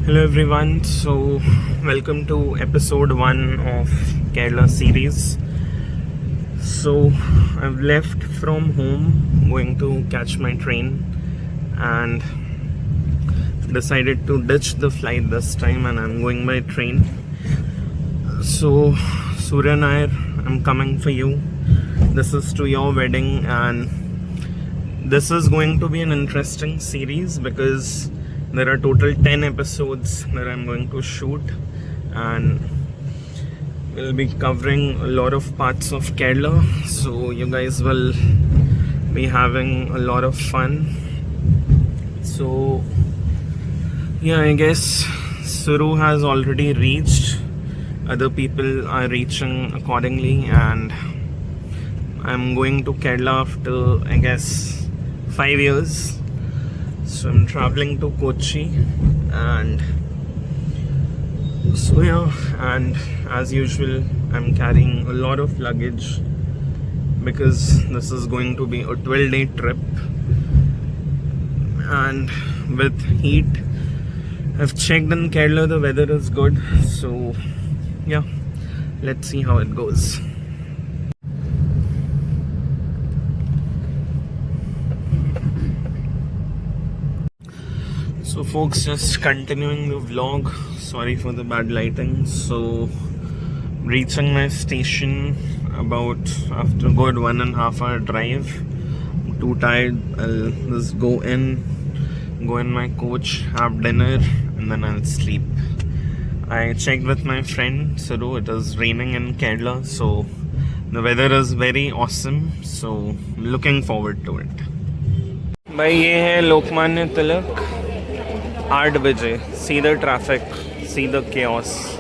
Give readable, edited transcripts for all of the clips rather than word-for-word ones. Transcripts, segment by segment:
Hello everyone. So welcome to episode 1 of Kerala series. So I've left from home going to catch my train and decided to ditch the flight this time and I'm going by train. So Surya Nair, I'm coming for you. This is to your wedding and this is going to be an interesting series because there are total 10 episodes that I'm going to shoot and we'll be covering a lot of parts of Kerala, so you guys will be having a lot of fun. So yeah, I guess Suru has already reached, other people are reaching accordingly, and I'm going to Kerala after I guess 5 years. So I'm traveling to Kochi and so yeah, and as usual I'm carrying a lot of luggage because this is going to be a 12-day trip, and with heat I've checked in Kerala, the weather is good, so yeah, let's see how it goes. So folks, just continuing the vlog, sorry for the bad lighting. So reaching my station about after good 1.5 hour drive. I'm too tired. I'll just go in my coach, have dinner, and then I'll sleep. I checked with my friend Suru, it is raining in Kerala, so the weather is very awesome, so I'm looking forward to it. भाई ये है लोकमान्य तिलक 8 बजे. See the traffic, see the chaos.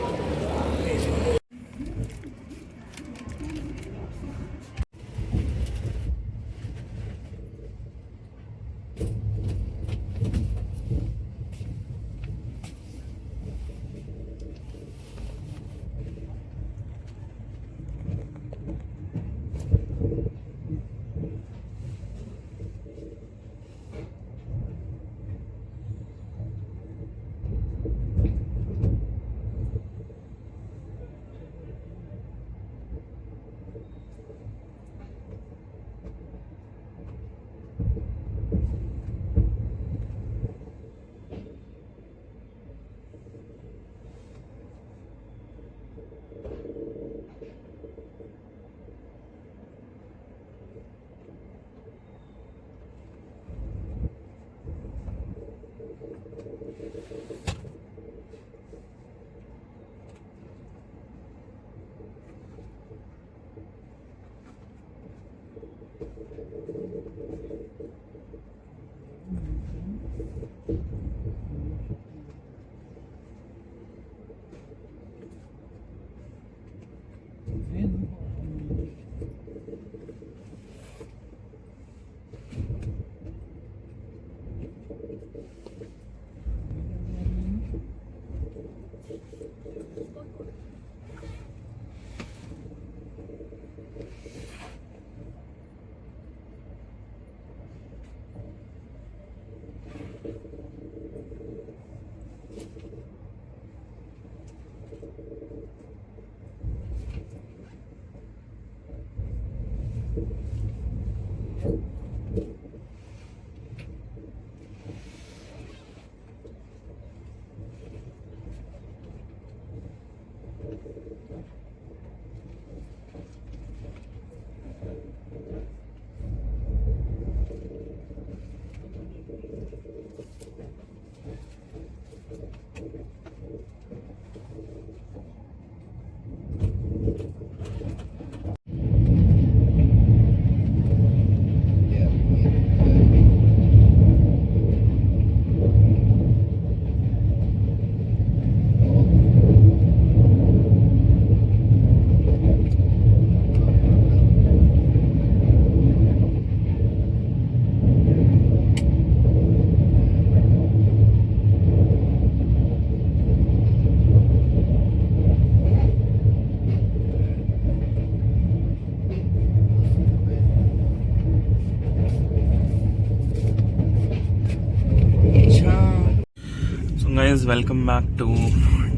guys, welcome back to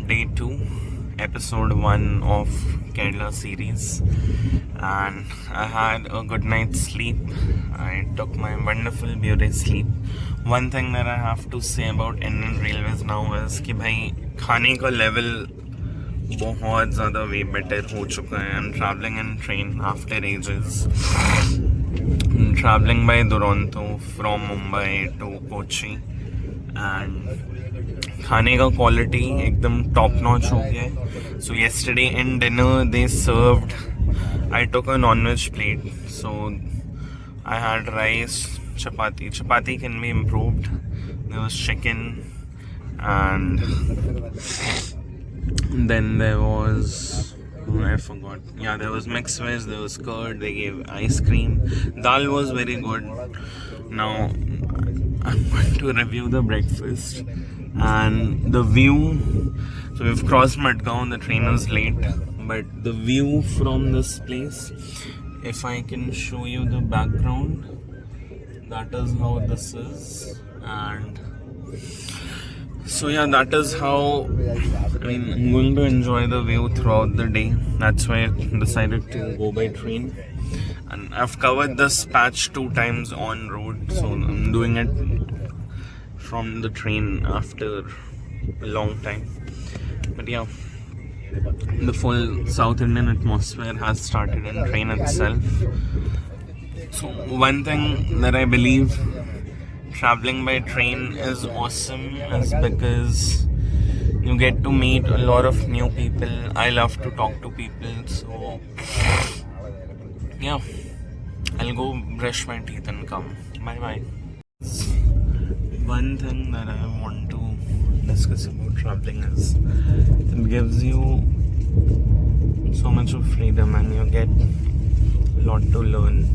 day 2, episode 1 of Kerala series. And I had a good night's sleep. I took my wonderful beauty sleep. One thing that I have to say about Indian Railways now is कि भाई खाने का level बहुत ज़्यादा way better हो चुका है. I'm traveling in train after ages. I'm traveling by Duronto from Mumbai to Kochi. And खाने का क्वालिटी एकदम टॉप नॉच हो गया है. So yesterday in dinner they served, I took a non-veg plate, so I had rice, chapati can be improved, there was chicken, and then there was, I forgot, there was mixed veg, there was curd, they gave ice cream, dal was very good. Now I'm going to review the breakfast and the view. So we've crossed Madgaon, the train is late, but the view from this place, if I can show you the background, that is how this is. And so that is how, I'm going to enjoy the view throughout the day. That's why I decided to go by train. And I've covered this patch 2 times on road, so I'm doing it from the train after a long time. But the full South Indian atmosphere has started in train itself. So one thing that I believe traveling by train is awesome is because you get to meet a lot of new people. I love to talk to people, so I'll go brush my teeth and come. Bye. One thing that I want to discuss about traveling is it gives you so much of freedom and you get a lot to learn.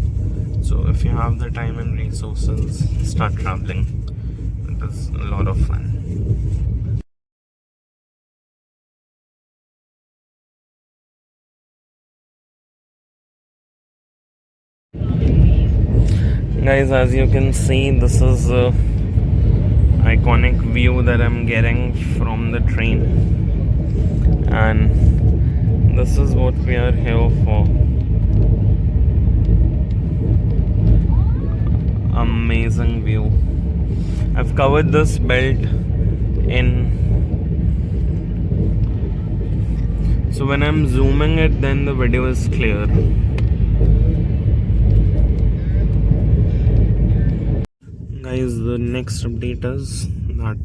So if you have the time and resources, start traveling. It is a lot of fun. Guys, as you can see, this is the iconic view that I'm getting from the train, and this is what we are here for. Amazing view. I've covered this belt in, so when I'm zooming it, then the video is clear. Guys, the next update is that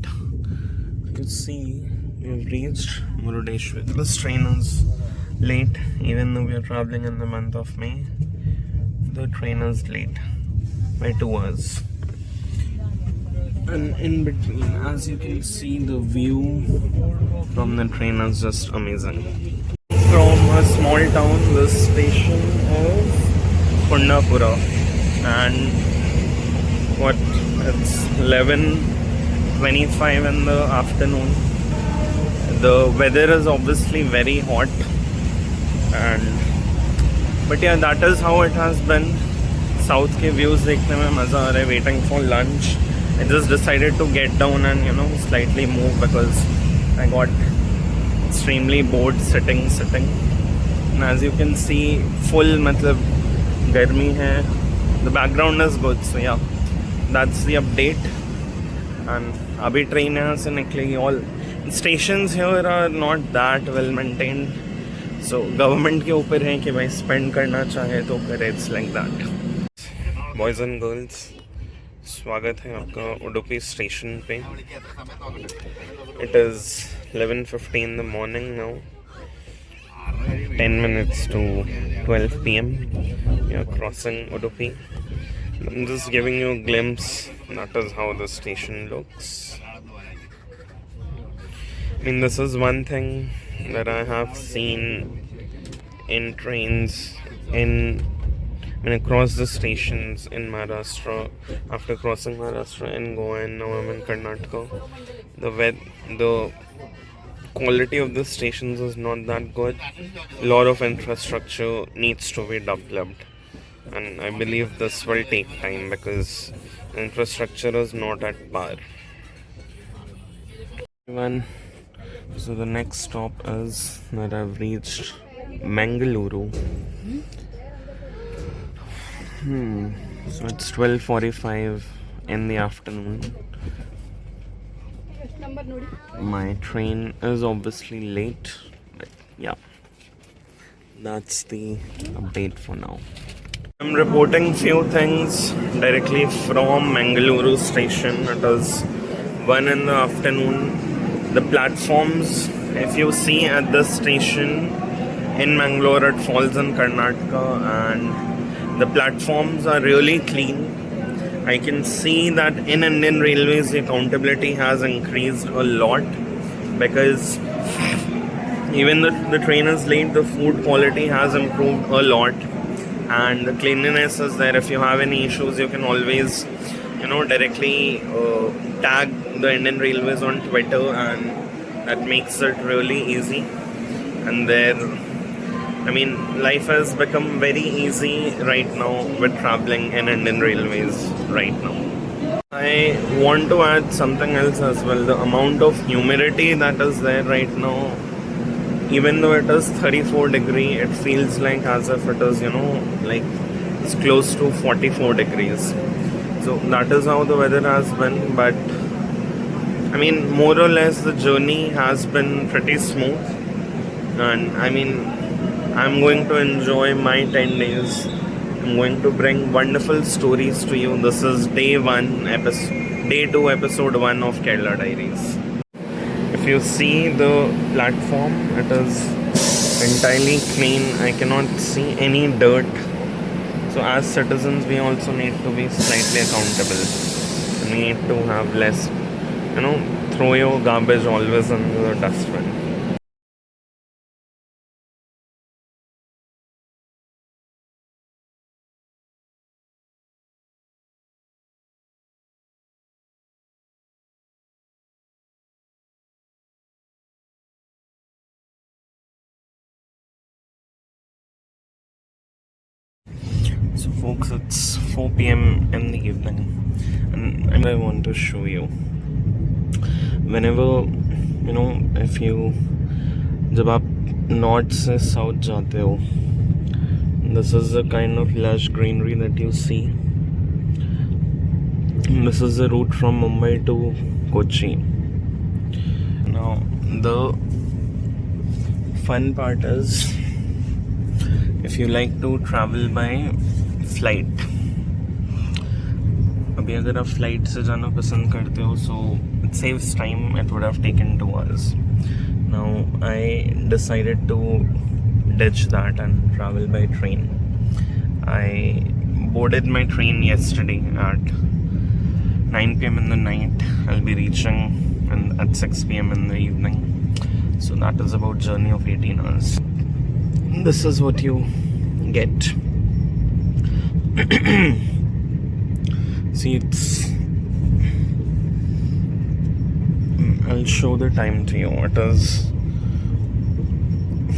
you see we have reached Murudeshwar. This train is late, even though we are traveling in the month of May. The train is late by 2 hours. And in between, as you can see, the view from the train is just amazing. From a small town, this station is Kundapura, and it's 11:25 in the afternoon. The weather is obviously very hot, but that is how it has been. South के views देखने में मज़ा आ रहा है. Waiting for lunch, I just decided to get down and slightly move because I got extremely bored sitting. And as you can see, full मतलब गर्मी है. The background is good, so that's the update. And abhi train यहाँ से निकलेगी. All stations here are not that well maintained, so government के ऊपर है कि भाई spend करना चाहे तो करे. It's like that. Boys and girls, स्वागत है आपका उडुपी स्टेशन पे. It is 11:50 in the morning now. 10 minutes to 12 p.m. We are crossing Udupi. I'm just giving you a glimpse. That is how the station looks. This is one thing that I have seen in trains across the stations in Maharashtra. After crossing Maharashtra and Goa, and now I'm in Karnataka, the quality of the stations is not that good. A lot of infrastructure needs to be developed, and I believe this will take time because infrastructure is not at par. Everyone, so the next stop is that I've reached Mangaluru. So it's 12:45 in the afternoon. My train is obviously late, but yeah, that's the update for now. I'm reporting few things directly from Mangaluru station. It is 1 in the afternoon. The platforms, if you see at this station in Mangalore, it falls in Karnataka, and the platforms are really clean. I can see that in Indian Railways the accountability has increased a lot, because even the train is late, the food quality has improved a lot, and the cleanliness is there. If you have any issues, you can always directly tag the Indian Railways on Twitter, and that makes it really easy. And there, life has become very easy right now with traveling in Indian Railways right now. I want to add something else as well. The amount of humidity that is there right now, even though it is 34 degree, it feels like as if it is, it's close to 44 degrees. So that is how the weather has been. But more or less the journey has been pretty smooth, and I'm going to enjoy my 10 days. I'm going to bring wonderful stories to you. This is day 2, episode 1 of Kerala Diaries. If you see the platform, it is entirely clean. I cannot see any dirt. So as citizens, we also need to be slightly accountable. We need to have less, throw your garbage always in the dustbin. So folks, it's 4 p.m. in the evening, and I want to show you. Whenever, if you, जब आप north से south जाते हो, this is the kind of lush greenery that you see. This is the route from Mumbai to Kochi. Now, the fun part is, if you like to travel by flight, अभी अगर आप flight से जाना पसंद करते हो, so it saves time. It would have taken 2 hours. Now I decided to ditch that and travel by train. I boarded my train yesterday at 9 p.m. in the night. I'll be reaching at 6 p.m. in the evening. So that is about journey of 18 hours. This is what you get. See, I'll show the time to you. It is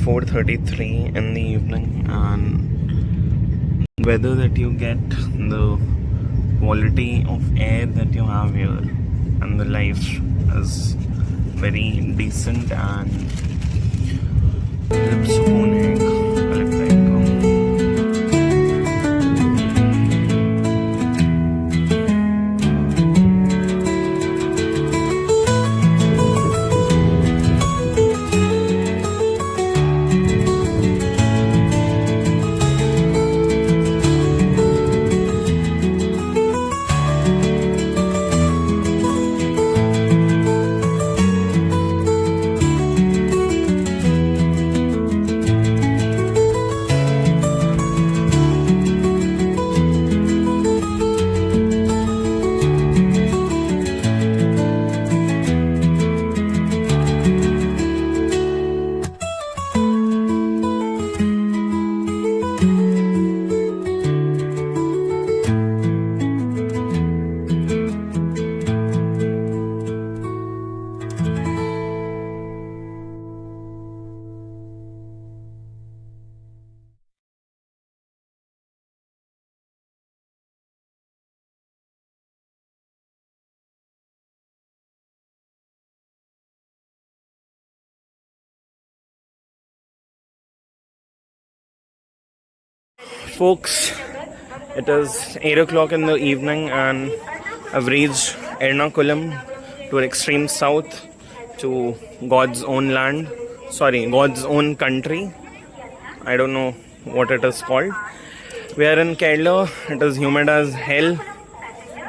4:33 in the evening, and the weather that you get, the quality of air that you have here, and the life is very decent and सुकून है अलग type का. folks, it is 8 o'clock in the evening and I've reached Ernakulam to extreme south to God's own land. Sorry, God's own country. I don't know what it is called. We are in Kerala. It is humid as hell.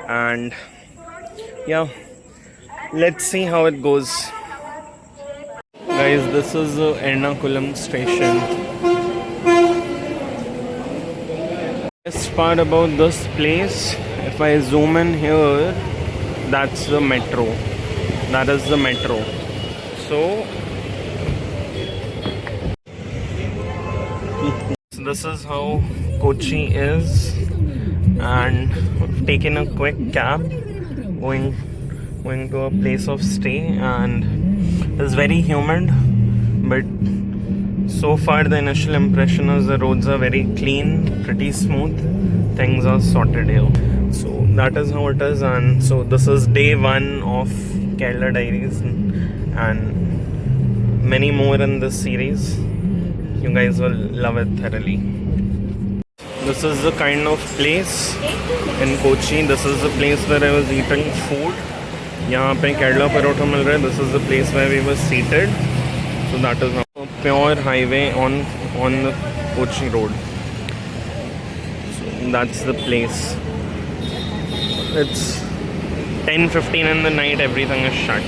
And yeah, let's see how it goes. Guys, this is Ernakulam station. Best part about this place, if I zoom in here, that's the metro. That is the metro. So this is how Kochi is, and I've taken a quick cab going to a place of stay, and it's very humid, but so far the initial impression is the roads are very clean, pretty smooth, things are sorted here. So that is how it is, and so this is day 1 of Kerala Diaries, and many more in this series. You guys will love it thoroughly. This is the kind of place in Kochi. This is the place where I was eating food. यहाँ पे Kerala parotha मिल रहा है. This is the place where we were seated. So that is a pure highway on the Kochi road. So that's the place. It's 10:15 in the night. Everything is shut.